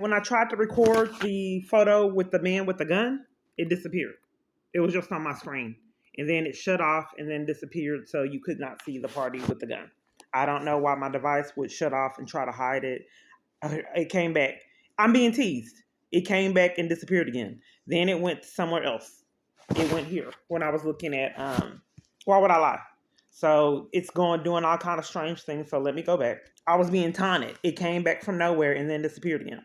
when I tried to record the photo with the man with the gun, it disappeared. It was just on my screen. And then it shut off and then disappeared, so you could not see the party with the gun. I don't know why my device would shut off and try to hide it. It came back. I'm being teased. It came back and disappeared again. Then it went somewhere else. It went here when I was looking at why would I lie? So it's doing all kind of strange things. So let me go back. I was being taunted. It came back from nowhere and then disappeared again.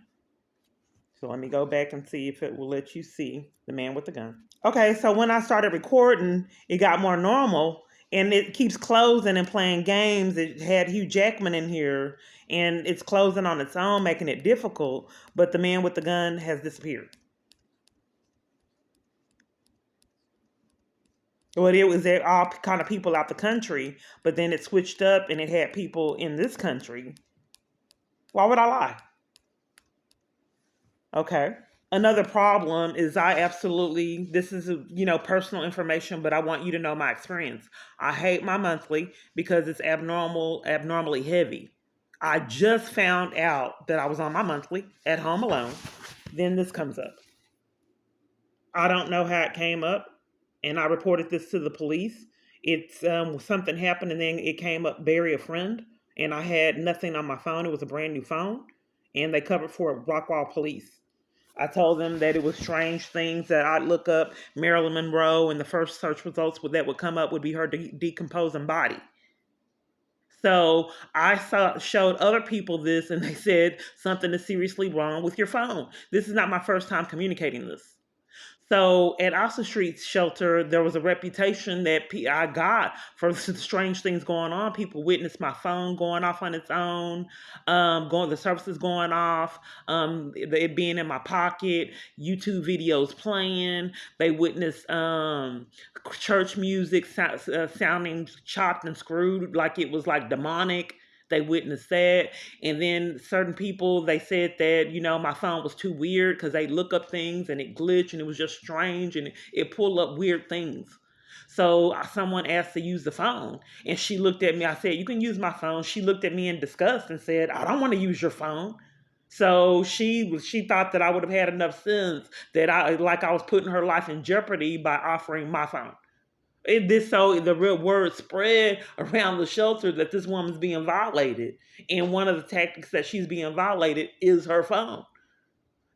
So let me go back and see if it will let you see the man with the gun. Okay, so when I started recording, it got more normal and it keeps closing and playing games. It had Hugh Jackman in here and it's closing on its own, making it difficult, but the man with the gun has disappeared. Well, it was all kind of people out the country, but then it switched up and it had people in this country. Why would I lie? Okay. Another problem is this is, personal information, but I want you to know my experience. I hate my monthly because it's abnormally heavy. I just found out that I was on my monthly at home alone. Then this comes up. I don't know how it came up, and I reported this to the police. It's something happened, and then it came up, bury a friend, and I had nothing on my phone. It was a brand new phone, and they covered for Rockwall Police. I told them that it was strange things that I'd look up Marilyn Monroe, and the first search results that would come up would be her decomposing body. So I showed other people this, and they said something is seriously wrong with your phone. This is not my first time communicating this. So at Oxford Street Shelter, there was a reputation that I got for strange things going on. People witnessed my phone going off on its own, the services going off, it being in my pocket, YouTube videos playing. They witnessed church music sounding chopped and screwed like it was like demonic. They witnessed that. And then certain people, they said that, my phone was too weird because they look up things and it glitched and it was just strange and it pulled up weird things. So someone asked to use the phone and she looked at me. I said, you can use my phone. She looked at me in disgust and said, I don't want to use your phone. So she thought that I would have had enough sense that I was putting her life in jeopardy by offering my phone. So the real word spread around the shelter that this woman's being violated. And one of the tactics that she's being violated is her phone.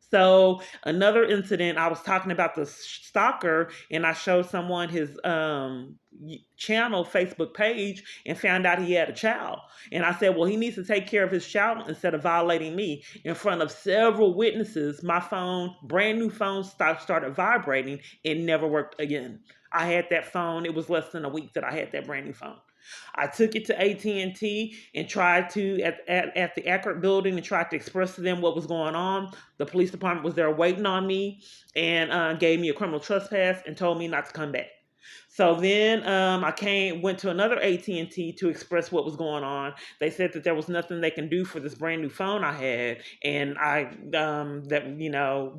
So another incident, I was talking about the stalker and I showed someone his channel Facebook page and found out he had a child. And I said, well, he needs to take care of his child instead of violating me. In front of several witnesses, my phone, brand new phone, started vibrating and never worked again. I had that phone. It was less than a week that I had that brand new phone. I took it to AT&T and tried to, at the Accurate building, and tried to express to them what was going on. The police department was there waiting on me and gave me a criminal trespass and told me not to come back. So then I went to another AT&T to express what was going on. They said that there was nothing they can do for this brand new phone I had, and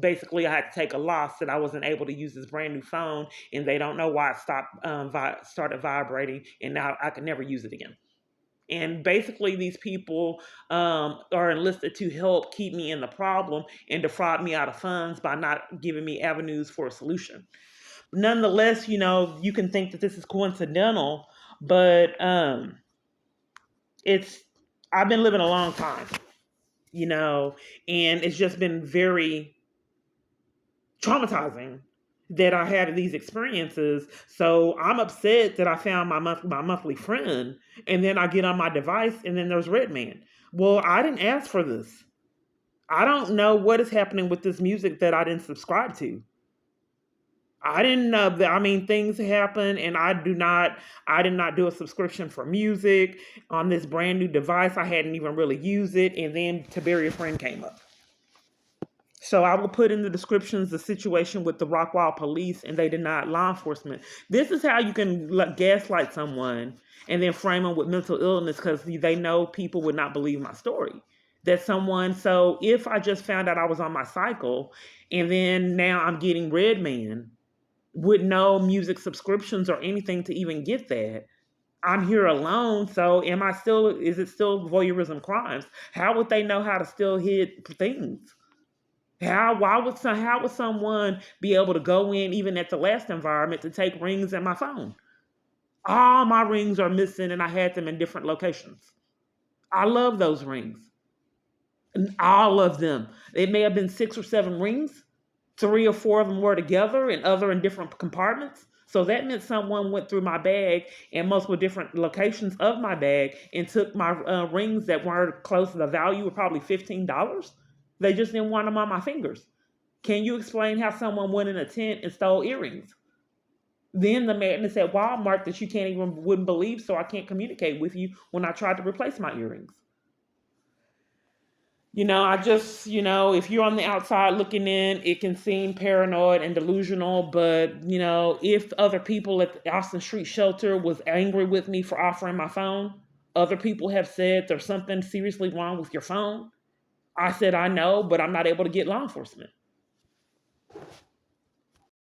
basically I had to take a loss that I wasn't able to use this brand new phone, and they don't know why it started vibrating, and now I can never use it again. And basically, these people are enlisted to help keep me in the problem and defraud me out of funds by not giving me avenues for a solution. Nonetheless, you can think that this is coincidental, but I've been living a long time, and it's just been very traumatizing that I had these experiences. So I'm upset that I found my monthly friend, and then I get on my device and then there's Redman. Well, I didn't ask for this. I don't know what is happening with this music that I didn't subscribe to. I didn't know that. I mean, things happen, and I did not do a subscription for music on this brand new device. I hadn't even really used it, and then To Bury a Friend came up. So I will put in the descriptions the situation with the Rockwall police, and they denied law enforcement. This is how you can gaslight someone and then frame them with mental illness because they know people would not believe my story. So if I just found out I was on my cycle, and then now I'm getting Redman, with no music subscriptions or anything to even get that. I'm here alone, so is it still voyeurism crimes? How would they know how to still hit things? How would someone be able to go in, even at the last environment, to take rings and my phone? All my rings are missing, and I had them in different locations. I love those rings. And all of them. It may have been 6 or 7 rings. 3 or 4 of them were together and other in different compartments. So that meant someone went through my bag and multiple different locations of my bag and took my rings that weren't close to the value of probably $15. They just didn't want them on my fingers. Can you explain how someone went in a tent and stole earrings? Then the madness at Walmart that you can't even wouldn't believe, so I can't communicate with you when I tried to replace my earrings. I just, if you're on the outside looking in, it can seem paranoid and delusional. But, if other people at the Austin Street Shelter was angry with me for offering my phone, other people have said there's something seriously wrong with your phone. I said, I know, but I'm not able to get law enforcement.